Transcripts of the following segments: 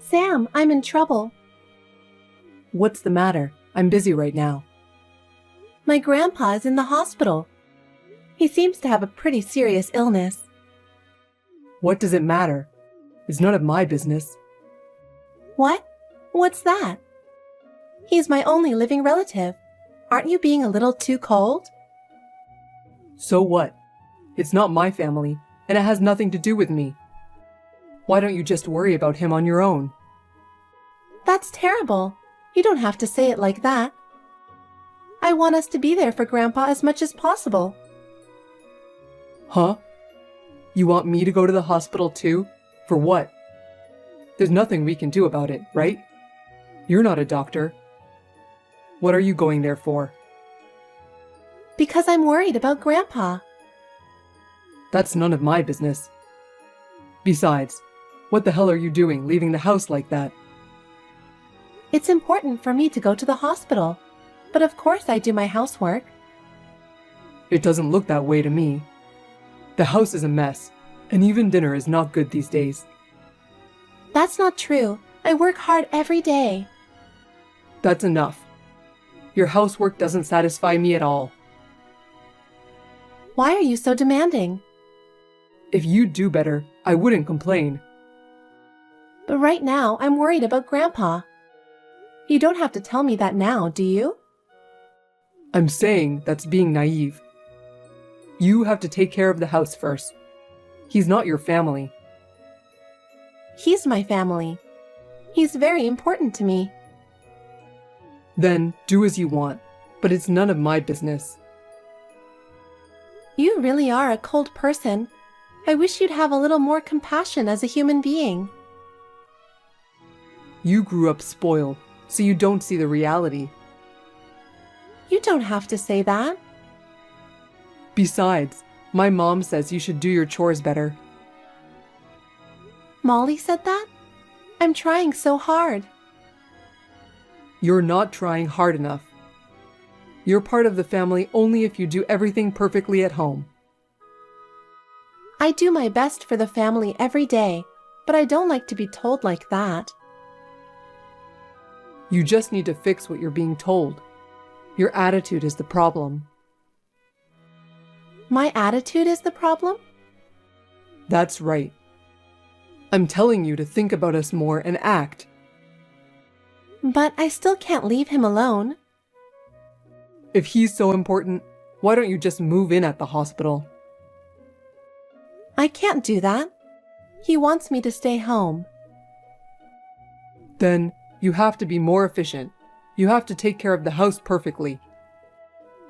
Sam, I'm in trouble. What's the matter? I'm busy right now. My grandpa is in the hospital. He seems to have a pretty serious illness. What does it matter? It's none of my business. What? What's that? He's my only living relative. Aren't you being a little too cold? So what? It's not my family, and it has nothing to do with me. Why don't you just worry about him on your own? That's terrible. You don't have to say it like that. I want us to be there for Grandpa as much as possible. Huh? You want me to go to the hospital too? For what? There's nothing we can do about it, right? You're not a doctor. What are you going there for? Because I'm worried about Grandpa. That's none of my business. Besides, what the hell are you doing leaving the house like that? It's important for me to go to the hospital, but of course I do my housework. It doesn't look that way to me. The house is a mess, and even dinner is not good these days. That's not true. I work hard every day. That's enough. Your housework doesn't satisfy me at all. Why are you so demanding? If you'd do better, I wouldn't complain. But right now, I'm worried about Grandpa. You don't have to tell me that now, do you? I'm saying that's being naive. You have to take care of the house first. He's not your family. He's my family. He's very important to me. Then do as you want, but it's none of my business. You really are a cold person. I wish you'd have a little more compassion as a human being. You grew up spoiled, so you don't see the reality. You don't have to say that. Besides, my mom says you should do your chores better. Molly said that? I'm trying so hard. You're not trying hard enough. You're part of the family only if you do everything perfectly at home. I do my best for the family every day, but I don't like to be told like that. You just need to fix what you're being told. Your attitude is the problem. My attitude is the problem? That's right. I'm telling you to think about us more and act. But I still can't leave him alone. If he's so important, why don't you just move in at the hospital? I can't do that. He wants me to stay home. Then you have to be more efficient. You have to take care of the house perfectly.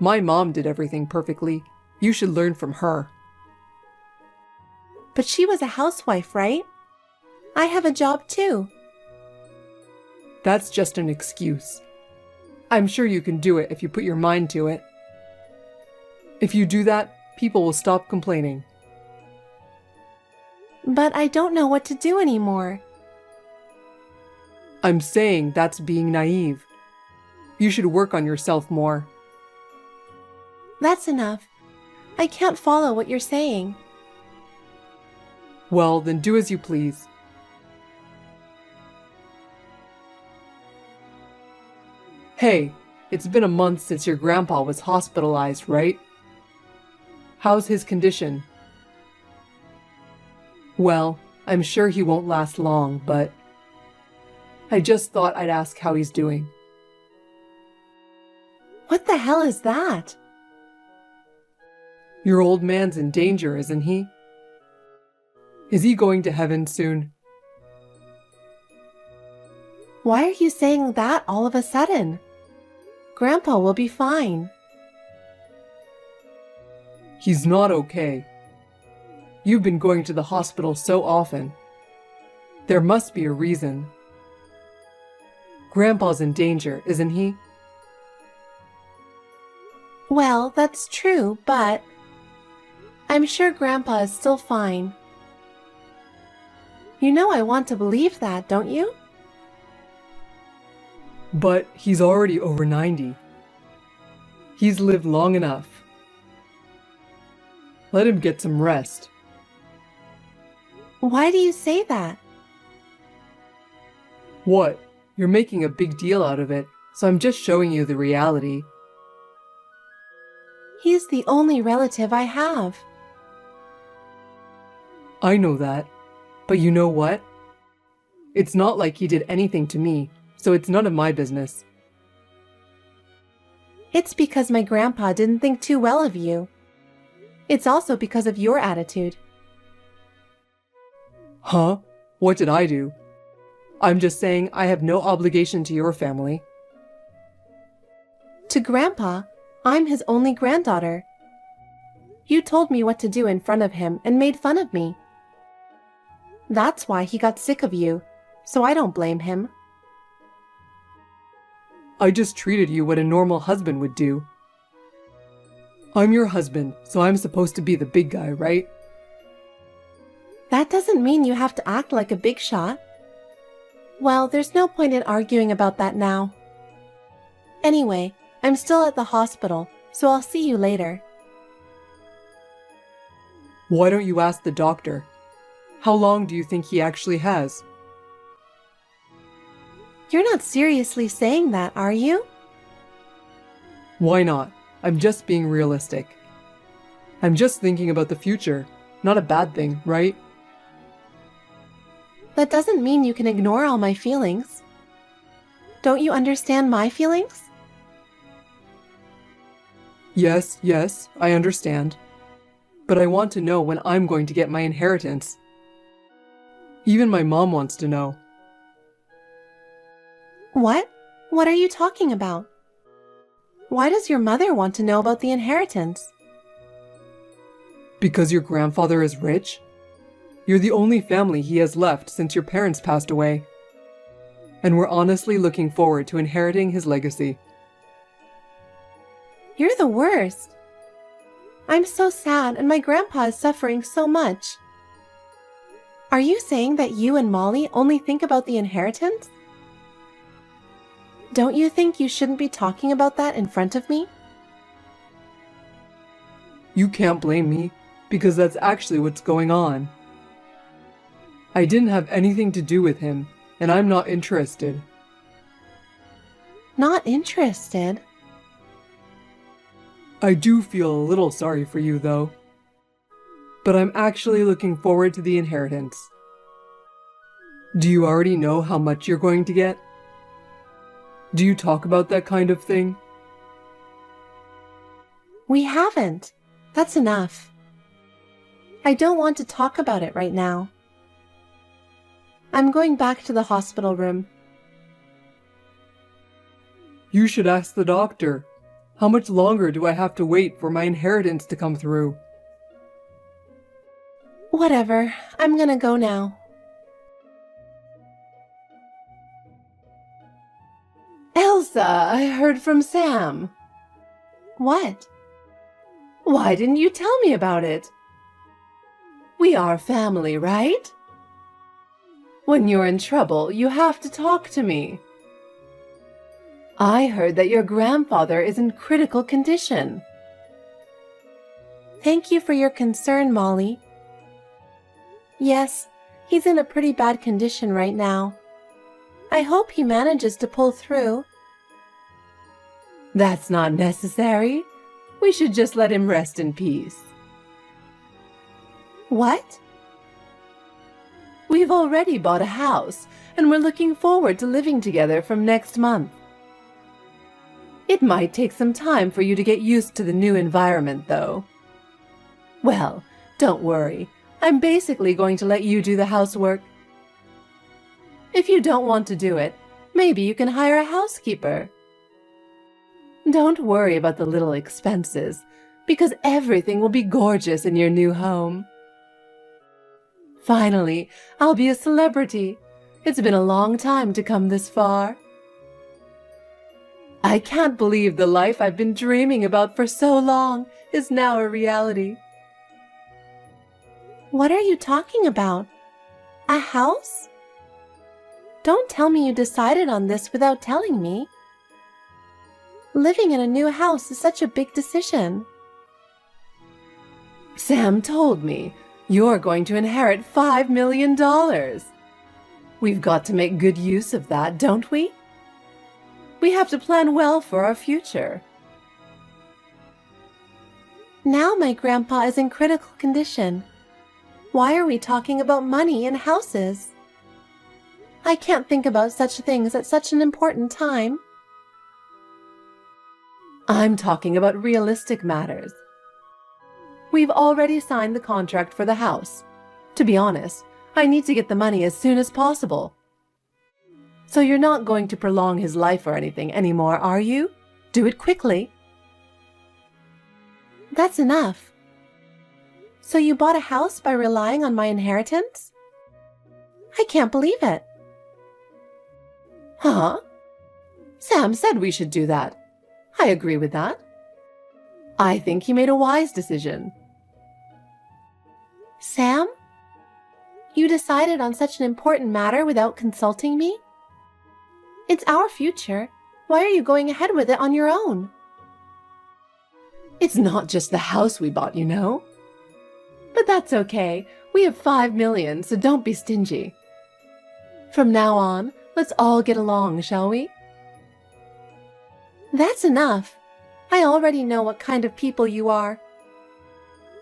My mom did everything perfectly. You should learn from her. But she was a housewife, right? I have a job too. That's just an excuse. I'm sure you can do it if you put your mind to it. If you do that, people will stop complaining. But I don't know what to do anymore. I'm saying that's being naive. You should work on yourself more. That's enough. I can't follow what you're saying. Well, then do as you please. Hey, it's been a month since your grandpa was hospitalized, right? How's his condition? Well, I'm sure he won't last long, but I just thought I'd ask how he's doing. What the hell is that? Your old man's in danger, isn't he? Is he going to heaven soon? Why are you saying that all of a sudden? Grandpa will be fine. He's not okay. You've been going to the hospital so often. There must be a reason. Grandpa's in danger, isn't he? Well, that's true, but I'm sure Grandpa is still fine. You know I want to believe that, don't you? But he's already over 90. He's lived long enough. Let him get some rest. Why do you say that? What? You're making a big deal out of it, so I'm just showing you the reality. He's the only relative I have. I know that. But you know what? It's not like he did anything to me, so it's none of my business. It's because my grandpa didn't think too well of you. It's also because of your attitude. Huh? What did I do? I'm just saying I have no obligation to your family. To Grandpa, I'm his only granddaughter. You told me what to do in front of him and made fun of me. That's why he got sick of you, so I don't blame him. I just treated you what a normal husband would do. I'm your husband, so I'm supposed to be the big guy, right? That doesn't mean you have to act like a big shot. Well, there's no point in arguing about that now. Anyway, I'm still at the hospital, so I'll see you later. Why don't you ask the doctor? How long do you think he actually has? You're not seriously saying that, are you? Why not? I'm just being realistic. I'm just thinking about the future. Not a bad thing, right? That doesn't mean you can ignore all my feelings. Don't you understand my feelings? Yes, I understand. But I want to know when I'm going to get my inheritance. Even my mom wants to know. What? What are you talking about? Why does your mother want to know about the inheritance? Because your grandfather is rich? You're the only family he has left since your parents passed away. And we're honestly looking forward to inheriting his legacy. You're the worst. I'm so sad and my grandpa is suffering so much. Are you saying that you and Molly only think about the inheritance? Don't you think you shouldn't be talking about that in front of me? You can't blame me, because that's actually what's going on. I didn't have anything to do with him, and I'm not interested. Not interested? I do feel a little sorry for you, though. But I'm actually looking forward to the inheritance. Do you already know how much you're going to get? Do you talk about that kind of thing? We haven't. That's enough. I don't want to talk about it right now. I'm going back to the hospital room. You should ask the doctor. How much longer do I have to wait for my inheritance to come through? Whatever. I'm gonna go now. Elsa, I heard from Sam. What? Why didn't you tell me about it? We are family, right? When you're in trouble, you have to talk to me. I heard that your grandfather is in critical condition. Thank you for your concern, Molly. Yes, he's in a pretty bad condition right now. I hope he manages to pull through. That's not necessary. We should just let him rest in peace. What? We've already bought a house, and we're looking forward to living together from next month. It might take some time for you to get used to the new environment, though. Well, don't worry. I'm basically going to let you do the housework. If you don't want to do it, maybe you can hire a housekeeper. Don't worry about the little expenses, because everything will be gorgeous in your new home. Finally, I'll be a celebrity. It's been a long time to come this far. I can't believe the life I've been dreaming about for so long is now a reality. What are you talking about? A house? Don't tell me you decided on this without telling me. Living in a new house is such a big decision. Sam told me you're going to inherit $5 million. We've got to make good use of that, don't we? We have to plan well for our future. Now my grandpa is in critical condition. Why are we talking about money and houses? I can't think about such things at such an important time. I'm talking about realistic matters. We've already signed the contract for the house. To be honest, I need to get the money as soon as possible. So you're not going to prolong his life or anything anymore, are you? Do it quickly. That's enough. So you bought a house by relying on my inheritance? I can't believe it. Huh? Sam said we should do that. I agree with that. I think he made a wise decision. Sam? You decided on such an important matter without consulting me? It's our future. Why are you going ahead with it on your own? It's not just the house we bought, you know. But that's okay. We have 5 million, so don't be stingy. From now on, let's all get along, shall we? That's enough. I already know what kind of people you are.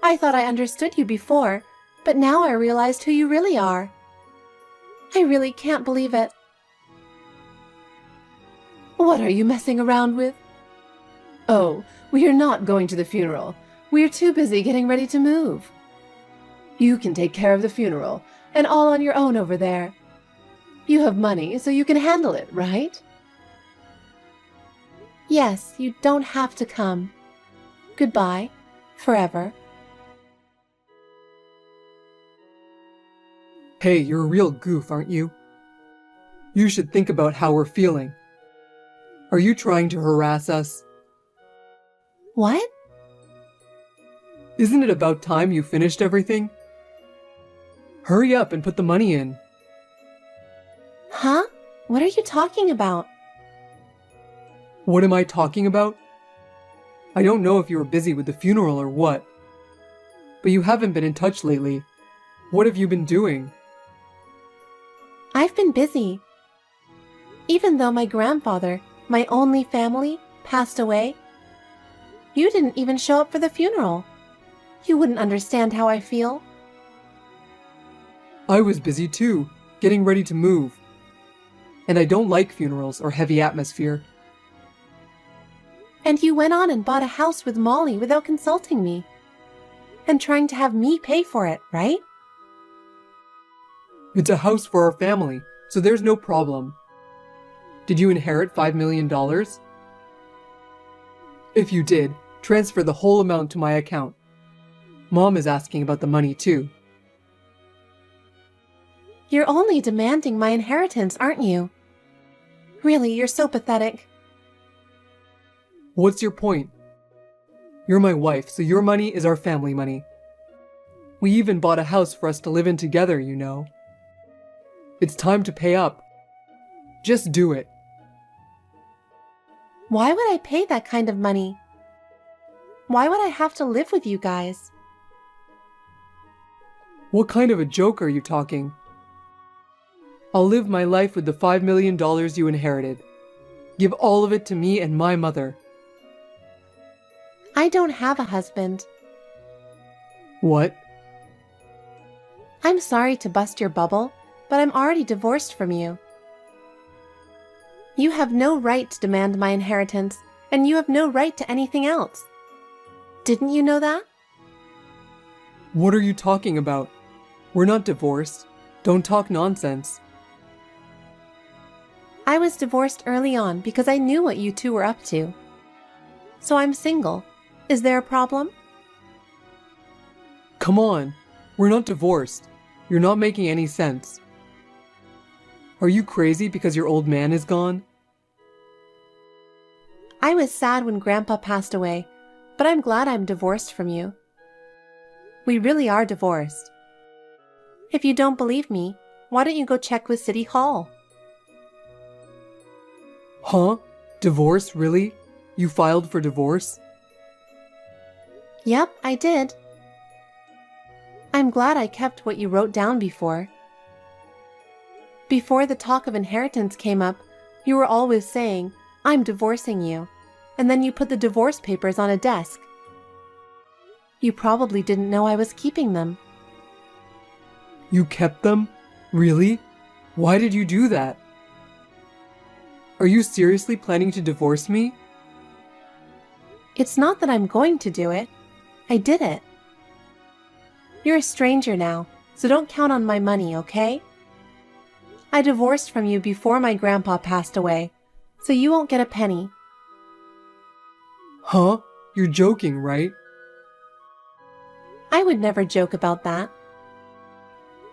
I thought I understood you before, but now I realized who you really are. I really can't believe it. What are you messing around with? Oh, we are not going to the funeral. We are too busy getting ready to move. You can take care of the funeral, and all on your own over there. You have money, so you can handle it, right? Yes, you don't have to come. Goodbye, forever. Hey, you're a real goof, aren't you? You should think about how we're feeling. Are you trying to harass us? What? Isn't it about time you finished everything? Hurry up and put the money in. Huh? What are you talking about? What am I talking about? I don't know if you were busy with the funeral or what, but you haven't been in touch lately. What have you been doing? I've been busy. Even though my grandfather, my only family, passed away, you didn't even show up for the funeral. You wouldn't understand how I feel. I was busy too, getting ready to move. And I don't like funerals or heavy atmosphere. And you went on and bought a house with Molly without consulting me. And trying to have me pay for it, right? It's a house for our family, so there's no problem. Did you inherit $5 million? If you did, transfer the whole amount to my account. Mom is asking about the money too. You're only demanding my inheritance, aren't you? Really, you're so pathetic. What's your point? You're my wife, so your money is our family money. We even bought a house for us to live in together, you know. It's time to pay up. Just do it. Why would I pay that kind of money? Why would I have to live with you guys? What kind of a joke are you talking? I'll live my life with the $5 million you inherited. Give all of it to me and my mother. I don't have a husband. What? I'm sorry to bust your bubble, but I'm already divorced from you. You have no right to demand my inheritance, and you have no right to anything else. Didn't you know that? What are you talking about? We're not divorced. Don't talk nonsense. I was divorced early on because I knew what you two were up to. So I'm single. Is there a problem? Come on. We're not divorced. You're not making any sense. Are you crazy because your old man is gone? I was sad when Grandpa passed away, but I'm glad I'm divorced from you. We really are divorced. If you don't believe me, why don't you go check with City Hall? Huh? Divorce, really? You filed for divorce? Yep, I did. I'm glad I kept what you wrote down before. Before the talk of inheritance came up, you were always saying, "I'm divorcing you," and then you put the divorce papers on a desk. You probably didn't know I was keeping them. You kept them? Really? Why did you do that? Are you seriously planning to divorce me? It's not that I'm going to do it. I did it. You're a stranger now, so don't count on my money, okay? I divorced from you before my grandpa passed away, so you won't get a penny. Huh? You're joking, right? I would never joke about that.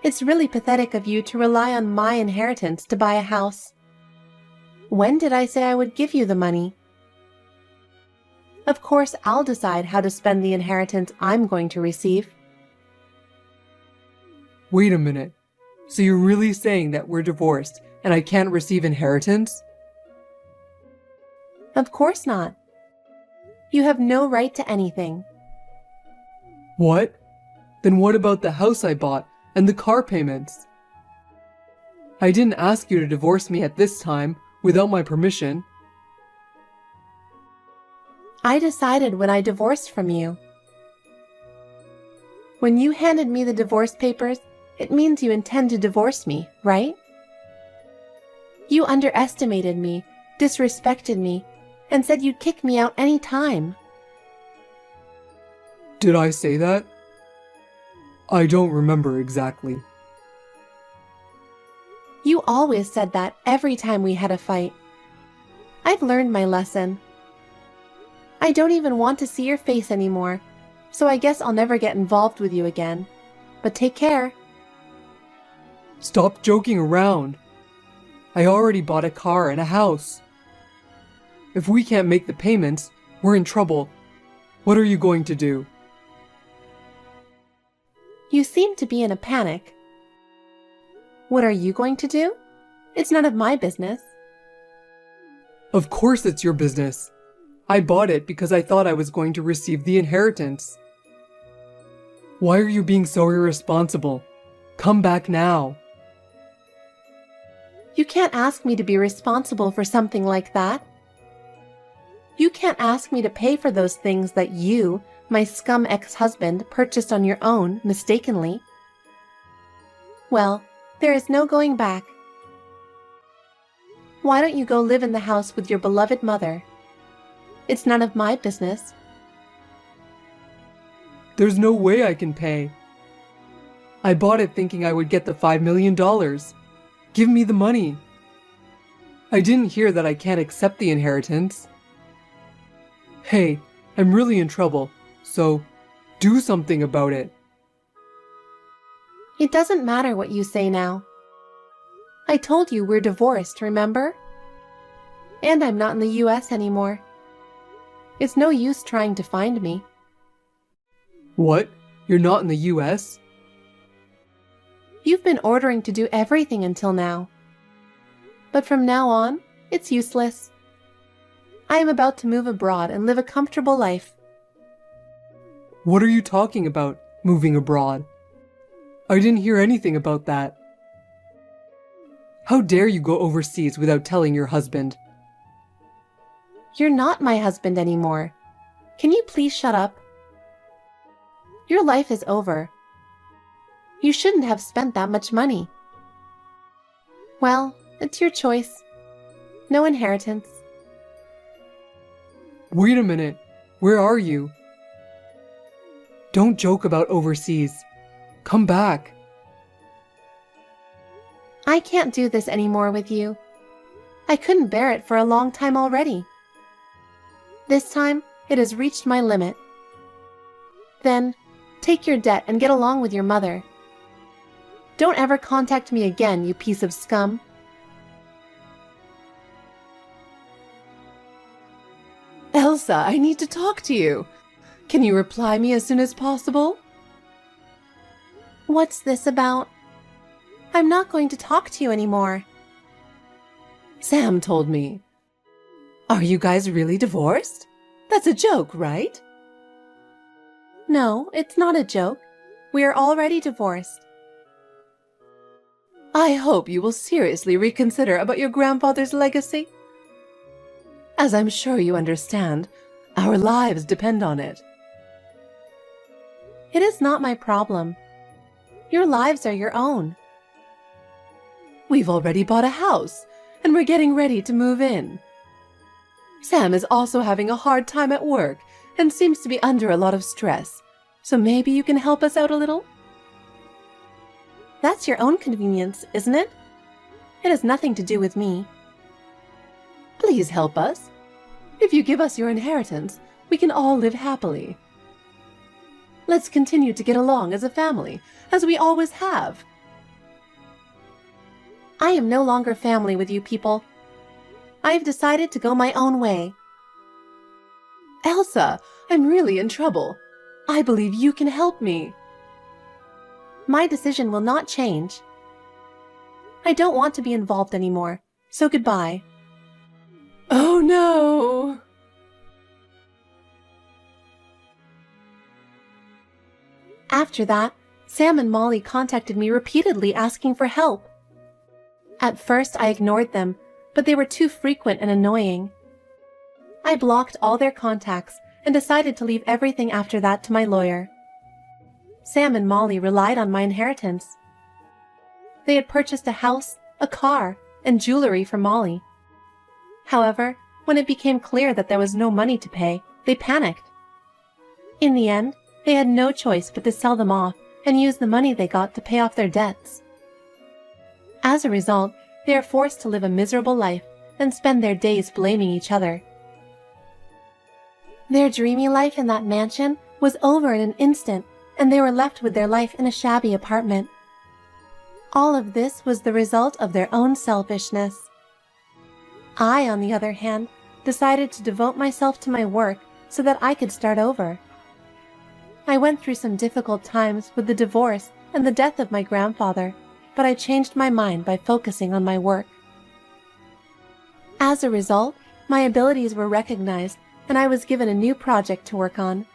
It's really pathetic of you to rely on my inheritance to buy a house. When did I say I would give you the money? Of course, I'll decide how to spend the inheritance I'm going to receive. Wait a minute. So you're really saying that we're divorced and I can't receive inheritance? Of course not. You have no right to anything. What? Then what about the house I bought and the car payments? I didn't ask you to divorce me at this time without my permission. I decided when I divorced from you. When you handed me the divorce papers, it means you intend to divorce me, right? You underestimated me, disrespected me, and said you'd kick me out any time. Did I say that? I don't remember exactly. You always said that every time we had a fight. I've learned my lesson. I don't even want to see your face anymore, so I guess I'll never get involved with you again. But take care. Stop joking around. I already bought a car and a house. If we can't make the payments, we're in trouble. What are you going to do? You seem to be in a panic. What are you going to do? It's none of my business. Of course it's your business. I bought it because I thought I was going to receive the inheritance. Why are you being so irresponsible? Come back now. You can't ask me to be responsible for something like that. You can't ask me to pay for those things that you, my scum ex-husband, purchased on your own, mistakenly. Well, there is no going back. Why don't you go live in the house with your beloved mother? It's none of my business. There's no way I can pay. I bought it thinking I would get the $5 million. Give me the money. I didn't hear that I can't accept the inheritance. Hey, I'm really in trouble, so do something about it. It doesn't matter what you say now. I told you we're divorced, remember? And I'm not in the US anymore. It's no use trying to find me. What? You're not in the US? You've been ordering to do everything until now. But from now on, it's useless. I am about to move abroad and live a comfortable life. What are you talking about, moving abroad? I didn't hear anything about that. How dare you go overseas without telling your husband? You're not my husband anymore. Can you please shut up? Your life is over. You shouldn't have spent that much money. Well, it's your choice. No inheritance. Wait a minute. Where are you? Don't joke about overseas. Come back. I can't do this anymore with you. I couldn't bear it for a long time already. This time, it has reached my limit. Then, take your debt and get along with your mother. Don't ever contact me again, you piece of scum. Elsa, I need to talk to you. Can you reply me as soon as possible? What's this about? I'm not going to talk to you anymore. Sam told me. Are you guys really divorced? That's a joke, right? No, it's not a joke. We are already divorced. I hope you will seriously reconsider about your grandfather's legacy. As I'm sure you understand, our lives depend on it. It is not my problem. Your lives are your own. We've already bought a house, and we're getting ready to move in. Sam is also having a hard time at work and seems to be under a lot of stress, so maybe you can help us out a little? That's your own convenience, isn't it? It has nothing to do with me. Please help us. If you give us your inheritance, we can all live happily. Let's continue to get along as a family, as we always have. I am no longer family with you people. I have decided to go my own way. Elsa, I'm really in trouble. I believe you can help me. My decision will not change. I don't want to be involved anymore, so goodbye. Oh no! After that, Sam and Molly contacted me repeatedly asking for help. At first, I ignored them, but they were too frequent and annoying. I blocked all their contacts and decided to leave everything after that to my lawyer. Sam and Molly relied on my inheritance. They had purchased a house, a car, and jewelry for Molly. However, when it became clear that there was no money to pay, they panicked. In the end, they had no choice but to sell them off and use the money they got to pay off their debts. As a result, they are forced to live a miserable life and spend their days blaming each other. Their dreamy life in that mansion was over in an instant, and they were left with their life in a shabby apartment. All of this was the result of their own selfishness. I, on the other hand, decided to devote myself to my work so that I could start over. I went through some difficult times with the divorce and the death of my grandfather, but I changed my mind by focusing on my work. As a result, my abilities were recognized and I was given a new project to work on.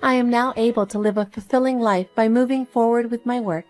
I am now able to live a fulfilling life by moving forward with my work.